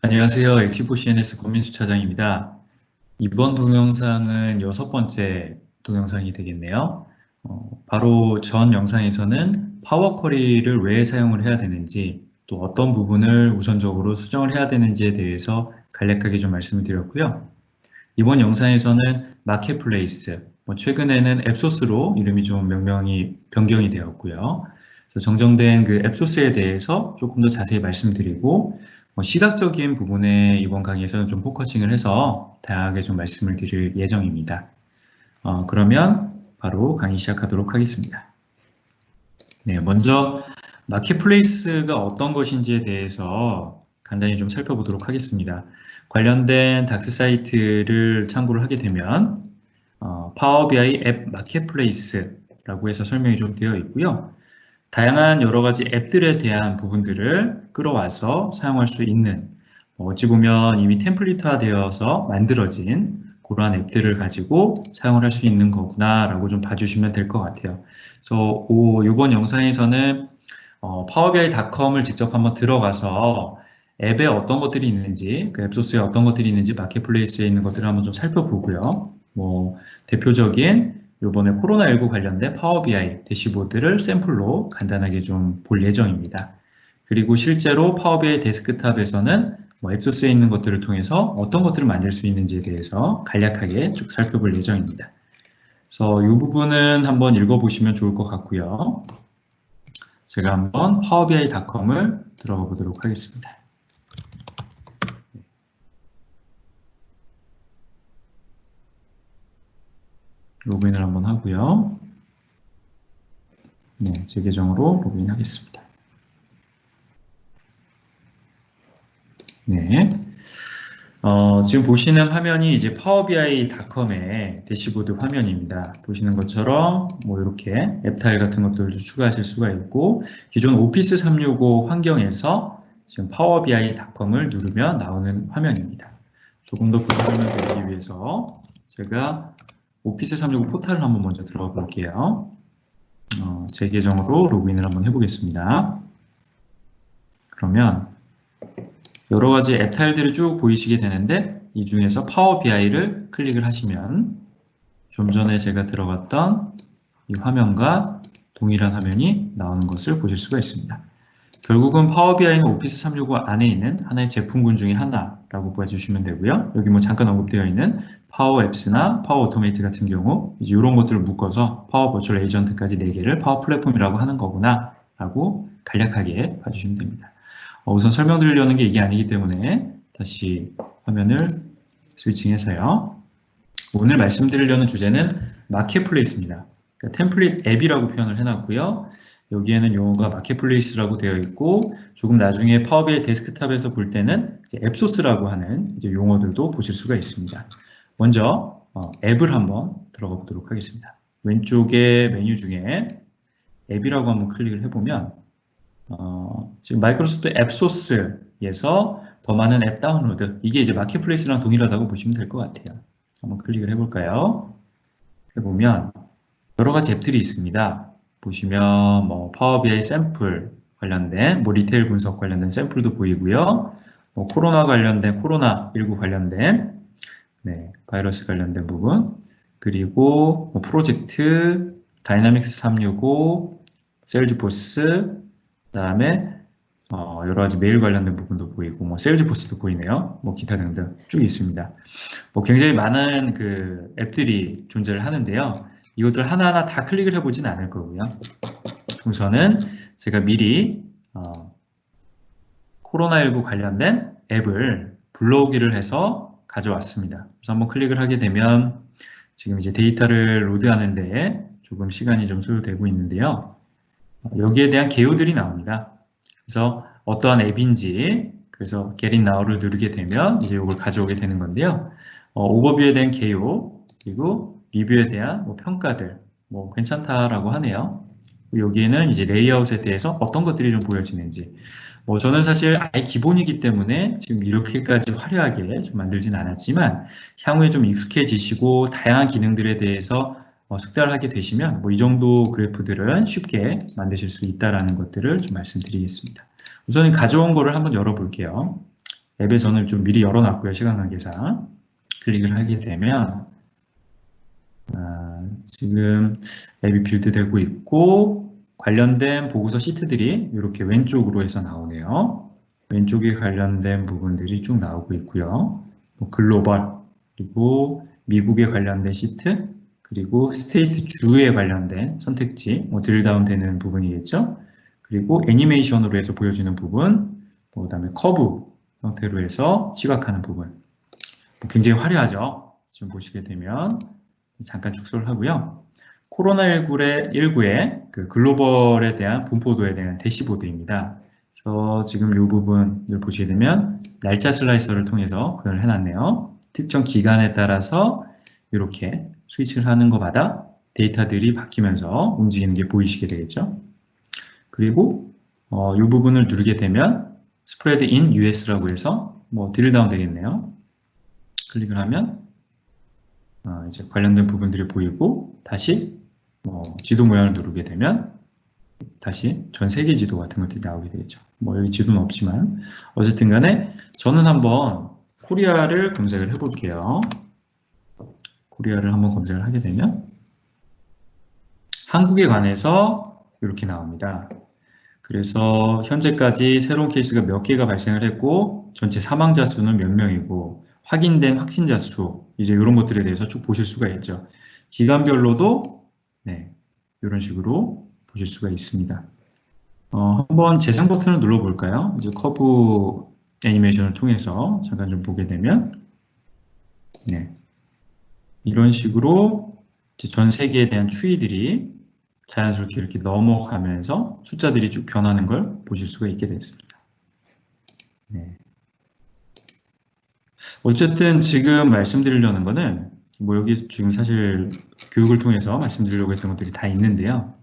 안녕하세요. 엑시포 CNS 권민수 차장입니다. 이번 동영상은 6번째 동영상이 되겠네요. 바로 전 영상에서는 파워 쿼리를 왜 사용을 해야 되는지, 또 어떤 부분을 우선적으로 수정을 해야 되는지에 대해서 간략하게 좀 말씀을 드렸고요. 이번 영상에서는 마켓플레이스, 최근에는 앱소스로 이름이 좀 명명이 변경이 되었고요. 그래서 정정된 그 앱소스에 대해서 조금 더 자세히 말씀드리고, 시각적인 부분에 이번 강의에서는 좀 포커싱을 해서 다양하게 좀 말씀을 드릴 예정입니다. 그러면 바로 강의 시작하도록 하겠습니다. 네, 먼저 마켓플레이스가 어떤 것인지에 대해서 간단히 좀 살펴보도록 하겠습니다. 관련된 닥스 사이트를 참고를 하게 되면 파워 BI 앱 마켓플레이스라고 해서 설명이 좀 되어 있고요. 다양한 여러 가지 앱들에 대한 부분들을 끌어와서 사용할 수 있는, 어찌 보면 이미 템플릿화 되어서 만들어진 그러한 앱들을 가지고 사용을 할 수 있는 거구나 라고 좀 봐주시면 될 것 같아요. 그래서 이번 영상에서는 파워비아이닷컴을 직접 한번 들어가서 앱에 어떤 것들이 있는지, 그 앱소스에 어떤 것들이 있는지, 마켓플레이스에 있는 것들을 한번 좀 살펴보고요. 대표적인 이번에 코로나19 관련된 파워 BI 대시보드를 샘플로 간단하게 좀 볼 예정입니다. 그리고 실제로 파워 BI 데스크탑에서는 앱소스에 있는 것들을 통해서 어떤 것들을 만들 수 있는지에 대해서 간략하게 쭉 살펴볼 예정입니다. 그래서 이 부분은 한번 읽어보시면 좋을 것 같고요. 제가 한번 파워비아이닷컴을 들어가 보도록 하겠습니다. 로그인을 한번 하고요. 네, 제 계정으로 로그인 하겠습니다. 네. 지금 보시는 화면이 이제 파워비아이닷컴의 대시보드 화면입니다. 보시는 것처럼 이렇게 앱 타일 같은 것들도 추가하실 수가 있고, 기존 오피스 365 환경에서 지금 파워비아이닷컴을 누르면 나오는 화면입니다. 조금 더 구성을 드리기 위해서 제가 오피스 365 포탈을 한번 먼저 들어가 볼게요. 제 계정으로 로그인을 한번 해보겠습니다. 그러면 여러 가지 앱 타일들이 쭉 보이시게 되는데, 이 중에서 파워 BI를 클릭을 하시면 좀 전에 제가 들어갔던 이 화면과 동일한 화면이 나오는 것을 보실 수가 있습니다. 결국은 파워 BI는 오피스 365 안에 있는 하나의 제품군 중에 하나라고 봐주시면 되고요. 여기 잠깐 언급되어 있는 파워 앱스나 파워 오토메이트 같은 경우 이제 이런 것들을 묶어서 파워 버추얼 에이전트까지 4개를 파워 플랫폼이라고 하는 거구나 라고 간략하게 봐주시면 됩니다. 우선 설명드리려는 게 이게 아니기 때문에 다시 화면을 스위칭해서요. 오늘 말씀드리려는 주제는 마켓플레이스입니다. 그러니까 템플릿 앱이라고 표현을 해놨고요. 여기에는 용어가 마켓플레이스라고 되어 있고, 조금 나중에 파워비아이 데스크탑에서 볼 때는 이제 앱소스라고 하는 이제 용어들도 보실 수가 있습니다. 먼저 앱을 한번 들어가 보도록 하겠습니다. 왼쪽에 메뉴 중에 앱이라고 한번 클릭을 해보면 지금 마이크로소프트 앱소스에서 더 많은 앱 다운로드, 이게 이제 마켓플레이스랑 동일하다고 보시면 될 것 같아요. 한번 클릭을 해볼까요? 해보면 여러 가지 앱들이 있습니다. 보시면 파워 BI 샘플 관련된 리테일 분석 관련된 샘플도 보이고요. 코로나 관련된 코로나19 관련된 바이러스 관련된 부분, 그리고 프로젝트 다이나믹스 365, 세일즈포스, 그다음에 여러 가지 메일 관련된 부분도 보이고 세일즈포스도 보이네요. 기타 등등 쭉 있습니다. 굉장히 많은 그 앱들이 존재를 하는데요. 이것들 하나하나 다 클릭을 해보진 않을 거고요. 우선은 제가 미리 코로나19 관련된 앱을 불러오기를 해서 가져왔습니다. 그래서 한번 클릭을 하게 되면 지금 이제 데이터를 로드하는데 조금 시간이 좀 소요되고 있는데요. 여기에 대한 개요들이 나옵니다. 그래서 어떠한 앱인지, 그래서 Get it now를 누르게 되면 이제 이걸 가져오게 되는 건데요. 오버뷰에 대한 개요, 그리고 리뷰에 대한 평가들, 괜찮다라고 하네요. 여기에는 이제 레이아웃에 대해서 어떤 것들이 좀 보여지는지. 저는 사실 아예 기본이기 때문에 지금 이렇게까지 화려하게 좀 만들진 않았지만, 향후에 좀 익숙해지시고 다양한 기능들에 대해서 숙달을 하게 되시면 이 정도 그래프들은 쉽게 만드실 수 있다는 것들을 좀 말씀드리겠습니다. 우선 가져온 거를 한번 열어볼게요. 앱에 저는 좀 미리 열어놨고요. 시간 관계상. 클릭을 하게 되면 지금 앱이 빌드되고 있고 관련된 보고서 시트들이 이렇게 왼쪽으로 해서 나오네요. 왼쪽에 관련된 부분들이 쭉 나오고 있고요. 글로벌, 그리고 미국에 관련된 시트, 그리고 스테이트 주에 관련된 선택지, 드릴다운 되는 부분이겠죠. 그리고 애니메이션으로 해서 보여주는 부분, 그 다음에 커브 형태로 해서 시각하는 부분. 굉장히 화려하죠. 지금 보시게 되면 잠깐 축소를 하고요. 코로나19의 그 글로벌에 대한 분포도에 대한 대시보드입니다. 지금 이 부분을 보시게 되면 날짜 슬라이서를 통해서 구현을 해놨네요. 특정 기간에 따라서 이렇게 스위치를 하는 것마다 데이터들이 바뀌면서 움직이는 게 보이시게 되겠죠. 그리고 이 부분을 누르게 되면 스프레드 인 US라고 해서 드릴다운 되겠네요. 클릭을 하면 이제 관련된 부분들이 보이고 다시 지도 모양을 누르게 되면 다시 전 세계 지도 같은 것들이 나오게 되겠죠. 여기 지도는 없지만 어쨌든 간에 저는 한번 코리아를 검색을 해볼게요. 코리아를 한번 검색을 하게 되면 한국에 관해서 이렇게 나옵니다. 그래서 현재까지 새로운 케이스가 몇 개가 발생을 했고 전체 사망자 수는 몇 명이고 확인된 확진자 수 이제 이런 것들에 대해서 쭉 보실 수가 있죠. 기간별로도 이런 식으로 보실 수가 있습니다. 한번 재생 버튼을 눌러볼까요? 이제 커브 애니메이션을 통해서 잠깐 좀 보게 되면 이런 식으로 이제 전 세계에 대한 추이들이 자연스럽게 이렇게 넘어가면서 숫자들이 쭉 변하는 걸 보실 수가 있게 됐습니다. 어쨌든 지금 말씀드리려는 거는 여기 지금 사실 교육을 통해서 말씀드리려고 했던 것들이 다 있는데요.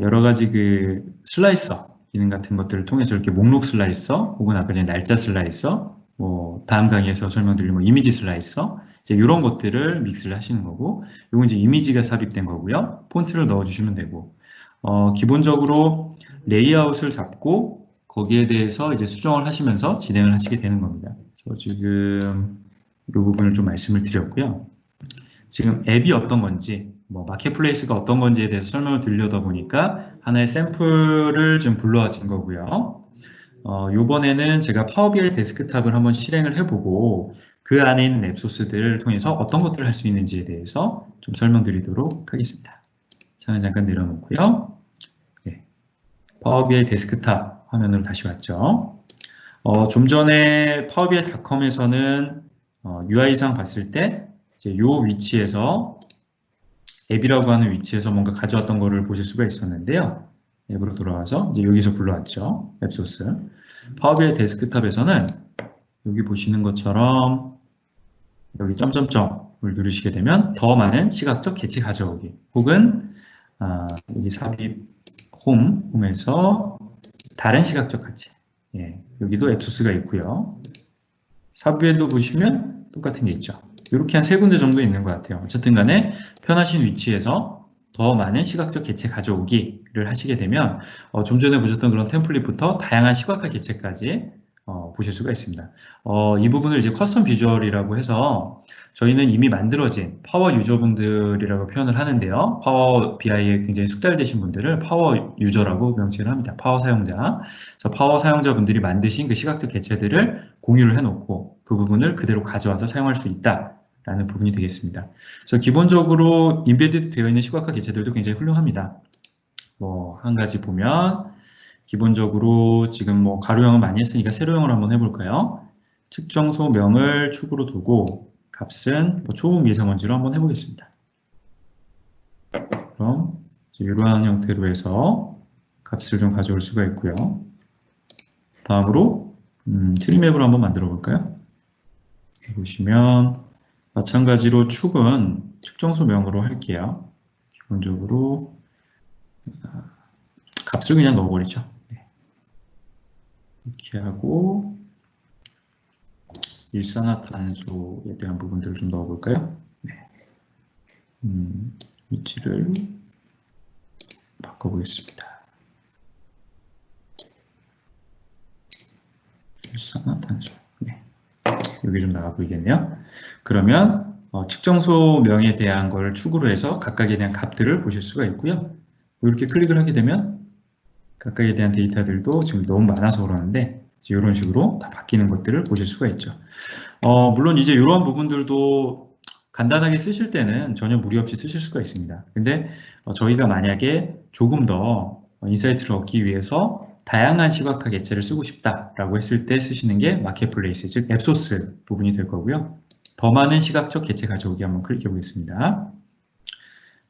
여러 가지 그 슬라이서 기능 같은 것들을 통해서 이렇게 목록 슬라이서 혹은 아까 전에 날짜 슬라이서 다음 강의에서 설명드린 이미지 슬라이서 이제 이런 것들을 믹스를 하시는 거고 이건 이제 이미지가 삽입된 거고요. 폰트를 넣어주시면 되고 기본적으로 레이아웃을 잡고 거기에 대해서 이제 수정을 하시면서 진행을 하시게 되는 겁니다. 지금 이 부분을 좀 말씀을 드렸고요. 지금 앱이 어떤 건지, 마켓플레이스가 어떤 건지에 대해서 설명을 드리려다 보니까 하나의 샘플을 좀 불러진 거고요. 이번에는 제가 파워비아이 데스크탑을 한번 실행을 해보고 그 안에 있는 앱 소스들을 통해서 어떤 것들을 할 수 있는지에 대해서 좀 설명드리도록 하겠습니다. 창을 잠깐 내려놓고요. 파워비아이 데스크탑 화면으로 다시 왔죠. 좀 전에 파워비아이닷컴에서는 UI상 봤을 때 이제 이 위치에서 앱이라고 하는 위치에서 뭔가 가져왔던 거를 보실 수가 있었는데요. 앱으로 돌아와서 이제 여기서 불러왔죠. 앱 소스. 파워비아이 데스크탑에서는 여기 보시는 것처럼 여기 점점점을 누르시게 되면 더 많은 시각적 개체 가져오기 혹은 여기 삽입 홈에서 다른 시각적 가체 여기도 앱 소스가 있고요. 삽입에도 보시면 똑같은 게 있죠. 이렇게 한 3군데 정도 있는 것 같아요. 어쨌든 간에 편하신 위치에서 더 많은 시각적 개체 가져오기를 하시게 되면 좀 전에 보셨던 그런 템플릿부터 다양한 시각화 개체까지 보실 수가 있습니다. 이 부분을 이제 커스텀 비주얼이라고 해서 저희는 이미 만들어진 파워 유저분들이라고 표현을 하는데요. 파워 BI에 굉장히 숙달되신 분들을 파워 유저라고 명칭을 합니다. 파워 사용자. 그래서 파워 사용자분들이 만드신 그 시각적 개체들을 공유를 해놓고 그 부분을 그대로 가져와서 사용할 수 있다라는 부분이 되겠습니다. 그래서 기본적으로 인베디드 되어 있는 시각화 개체들도 굉장히 훌륭합니다. 한 가지 보면 기본적으로 지금 가로형을 많이 했으니까 세로형을 한번 해볼까요? 측정소명을 축으로 두고 값은 초음 미세먼지로 한번 해보겠습니다. 그럼 이러한 형태로 해서 값을 좀 가져올 수가 있고요. 다음으로 트리맵을 한번 만들어 볼까요? 보시면 마찬가지로 축은 측정소명으로 할게요. 기본적으로 값을 그냥 넣어버리죠. 이렇게 하고 일산화탄소에 대한 부분들을 좀 넣어볼까요? 위치를 바꿔보겠습니다. 일산화탄소. 네. 여기 좀 나와 보이겠네요. 그러면 측정소명에 대한 걸 축으로 해서 각각에 대한 값들을 보실 수가 있고요. 이렇게 클릭을 하게 되면 각각에 대한 데이터들도 지금 너무 많아서 그러는데 이런 식으로 다 바뀌는 것들을 보실 수가 있죠. 물론 이제 이런 부분들도 간단하게 쓰실 때는 전혀 무리 없이 쓰실 수가 있습니다. 근데 저희가 만약에 조금 더 인사이트를 얻기 위해서 다양한 시각화 객체를 쓰고 싶다라고 했을 때 쓰시는 게 마켓플레이스, 즉 앱소스 부분이 될 거고요. 더 많은 시각적 객체 가져오기 한번 클릭해 보겠습니다.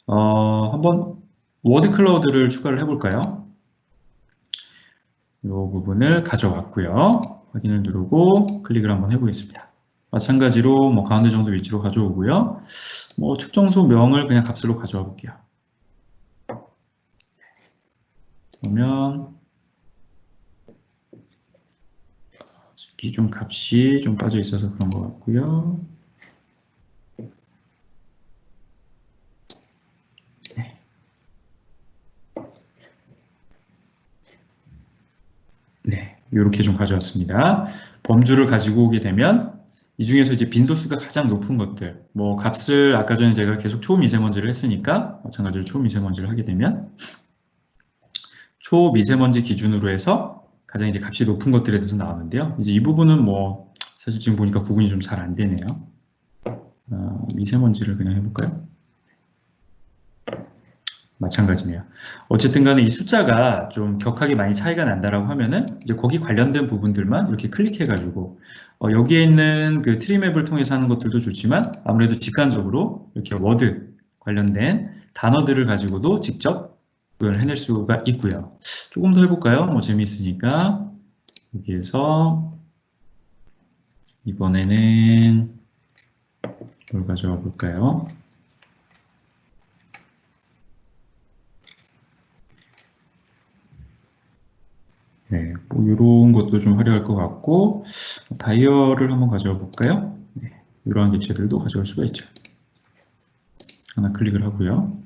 한번 워드 클라우드를 추가를 해볼까요? 이 부분을 가져왔고요. 확인을 누르고 클릭을 한번 해보겠습니다. 마찬가지로 뭐 가운데 정도 위치로 가져오고요. 뭐 측정소 명을 그냥 값으로 가져와 볼게요. 그러면 기준 값이 좀 빠져 있어서 그런 것 같고요. 네. 네, 이렇게 좀 가져왔습니다. 범주를 가지고 오게 되면 이 중에서 이제 빈도수가 가장 높은 것들, 뭐 값을 아까 전에 제가 계속 초미세먼지를 했으니까 마찬가지로 초미세먼지를 하게 되면 초미세먼지 기준으로 해서 가장 이제 값이 높은 것들에 대해서 나오는데요. 이제 이 부분은 뭐 사실 지금 보니까 구분이 좀 잘 안 되네요. 미세먼지를 그냥 해볼까요? 마찬가지네요. 어쨌든 간에 이 숫자가 좀 격하게 많이 차이가 난다라고 하면은 이제 거기 관련된 부분들만 이렇게 클릭해가지고 여기에 있는 그 트리맵을 통해서 하는 것들도 좋지만 아무래도 직관적으로 이렇게 워드 관련된 단어들을 가지고도 직접 표현을 해낼 수가 있고요. 조금 더 해볼까요? 뭐 재미있으니까 여기에서 이번에는 뭘 가져와 볼까요? 네, 뭐 이런 것도 좀 화려할 것 같고 다이얼을 한번 가져와 볼까요? 네, 이러한 객체들도 가져올 수가 있죠. 하나 클릭을 하고요.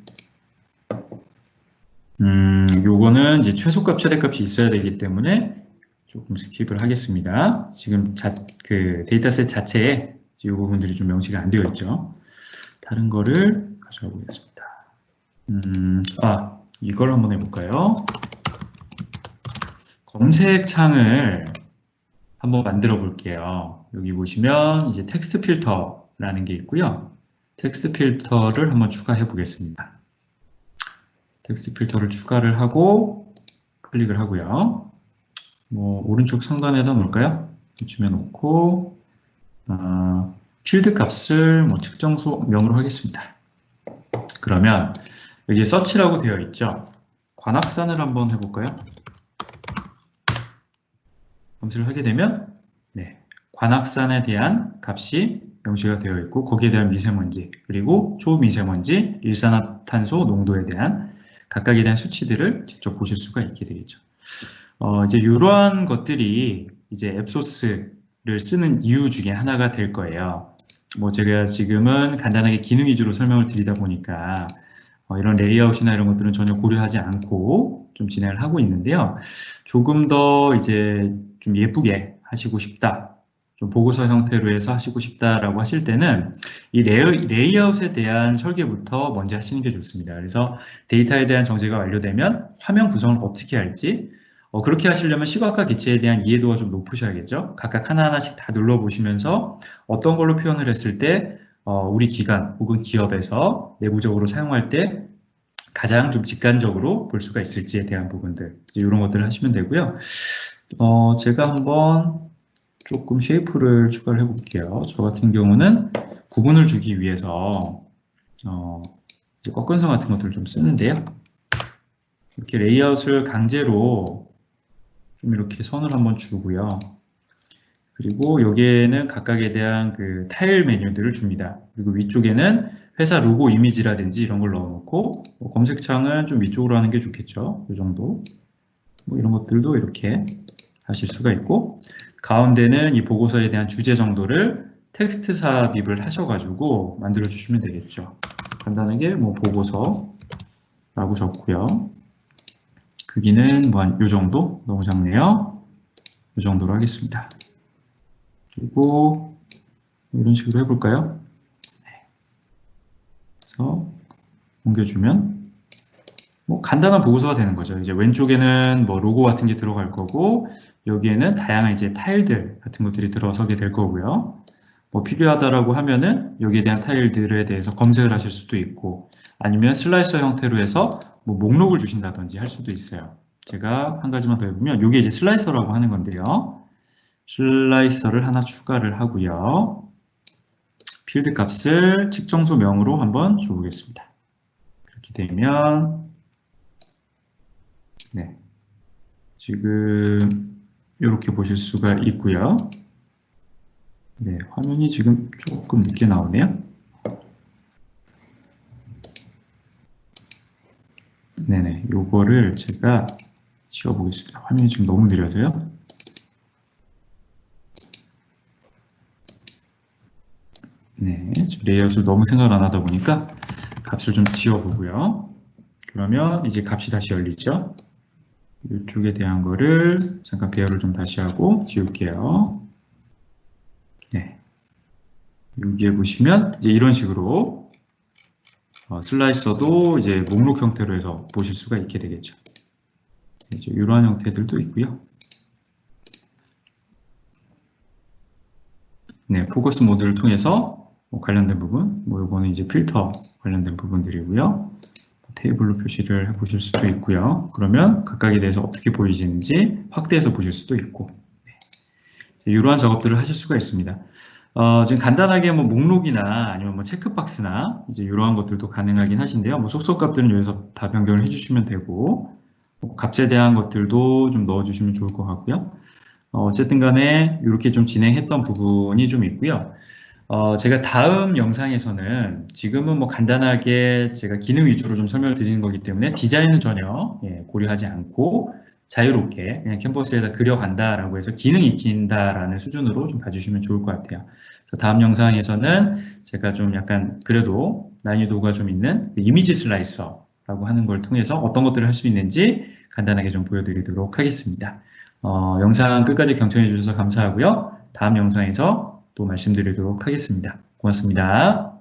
요거는 이제 최소값, 최대값이 있어야 되기 때문에 조금 스킵을 하겠습니다. 지금 그 데이터셋 자체에 이 부분들이 좀 명시가 안 되어 있죠. 다른 거를 가져와 보겠습니다. 이걸 한번 해볼까요? 검색 창을 한번 만들어 볼게요. 여기 보시면 이제 텍스트 필터라는 게 있고요. 텍스트 필터를 한번 추가해 보겠습니다. 텍스트 필터를 추가를 하고 클릭을 하고요. 뭐 오른쪽 상단에다 놓을까요? 주면 놓고 필드 값을 뭐 측정소명으로 하겠습니다. 그러면 여기 서치라고 되어 있죠. 관악산을 한번 해볼까요? 검색을 하게 되면 네, 관악산에 대한 값이 명시가 되어 있고 거기에 대한 미세먼지 그리고 초미세먼지, 일산화탄소 농도에 대한 각각에 대한 수치들을 직접 보실 수가 있게 되겠죠. 이제 이러한 것들이 이제 앱소스를 쓰는 이유 중에 하나가 될 거예요. 뭐 제가 지금은 간단하게 기능 위주로 설명을 드리다 보니까 이런 레이아웃이나 이런 것들은 전혀 고려하지 않고 좀 진행을 하고 있는데요. 조금 더 이제 좀 예쁘게 하시고 싶다, 좀 보고서 형태로 해서 하시고 싶다라고 하실 때는 이 레이아웃에 대한 설계부터 먼저 하시는 게 좋습니다. 그래서 데이터에 대한 정제가 완료되면 화면 구성을 어떻게 할지 그렇게 하시려면 시각화 객체에 대한 이해도가 좀 높으셔야겠죠. 각각 하나하나씩 다 눌러보시면서 어떤 걸로 표현을 했을 때 우리 기관 혹은 기업에서 내부적으로 사용할 때 가장 좀 직관적으로 볼 수가 있을지에 대한 부분들 이런 것들을 하시면 되고요. 제가 한번 조금 쉐이프를 추가를 해볼게요. 저 같은 경우는 구분을 주기 위해서 이제 꺾은선 같은 것들을 좀 쓰는데요. 이렇게 레이아웃을 강제로 좀 이렇게 선을 한번 주고요. 그리고 여기에는 각각에 대한 그 타일 메뉴들을 줍니다. 그리고 위쪽에는 회사 로고 이미지라든지 이런 걸 넣어놓고 검색창은 좀 위쪽으로 하는 게 좋겠죠. 이 정도. 뭐 이런 것들도 이렇게 하실 수가 있고 가운데는 이 보고서에 대한 주제 정도를 텍스트 삽입을 하셔가지고 만들어 주시면 되겠죠. 간단하게 뭐 보고서라고 적고요. 크기는 뭐 한 요 정도? 너무 작네요. 이 정도로 하겠습니다. 그리고 이런 식으로 해볼까요? 그래서 옮겨주면 뭐 간단한 보고서가 되는 거죠. 이제 왼쪽에는 뭐 로고 같은 게 들어갈 거고 여기에는 다양한 이제 타일들 같은 것들이 들어서게 될 거고요. 뭐 필요하다라고 하면은 여기에 대한 타일들에 대해서 검색을 하실 수도 있고 아니면 슬라이서 형태로 해서 뭐 목록을 주신다든지 할 수도 있어요. 제가 한 가지만 더 해보면 이게 이제 슬라이서라고 하는 건데요. 슬라이서를 하나 추가를 하고요. 필드 값을 측정소명으로 한번 줘보겠습니다. 그렇게 되면 네, 지금 이렇게 보실 수가 있고요. 네, 화면이 지금 조금 늦게 나오네요. 네네, 요거를 제가 지워보겠습니다. 화면이 지금 너무 느려서요. 네, 레이아웃을 너무 생각을 안 하다 보니까 값을 좀 지워보고요. 그러면 이제 값이 다시 열리죠. 이쪽에 대한 거를 잠깐 배열을 좀 다시 하고 지울게요. 네, 여기에 보시면 이제 이런 식으로 슬라이서도 이제 목록 형태로 해서 보실 수가 있게 되겠죠. 이제 이러한 형태들도 있고요. 네, 포커스 모드를 통해서 뭐 관련된 부분, 뭐 이거는 이제 필터 관련된 부분들이고요. 테이블로 표시를 해보실 수도 있고요. 그러면 각각에 대해서 어떻게 보이지는지 확대해서 보실 수도 있고 네, 이러한 작업들을 하실 수가 있습니다. 지금 간단하게 뭐 목록이나 아니면 뭐 체크박스나 이제 이러한 것들도 가능하긴 하신데요. 뭐 속성값들은 여기서 다 변경을 해주시면 되고 뭐 값에 대한 것들도 좀 넣어주시면 좋을 것 같고요. 어쨌든 간에 이렇게 좀 진행했던 부분이 좀 있고요. 제가 다음 영상에서는 지금은 뭐 간단하게 제가 기능 위주로 좀 설명을 드리는 거기 때문에 디자인은 전혀 고려하지 않고 자유롭게 그냥 캔버스에다 그려간다라고 해서 기능 익힌다라는 수준으로 좀 봐주시면 좋을 것 같아요. 다음 영상에서는 제가 좀 약간 그래도 난이도가 좀 있는 이미지 슬라이서라고 하는 걸 통해서 어떤 것들을 할 수 있는지 간단하게 좀 보여드리도록 하겠습니다. 영상 끝까지 경청해 주셔서 감사하고요. 다음 영상에서 또 말씀드리도록 하겠습니다. 고맙습니다.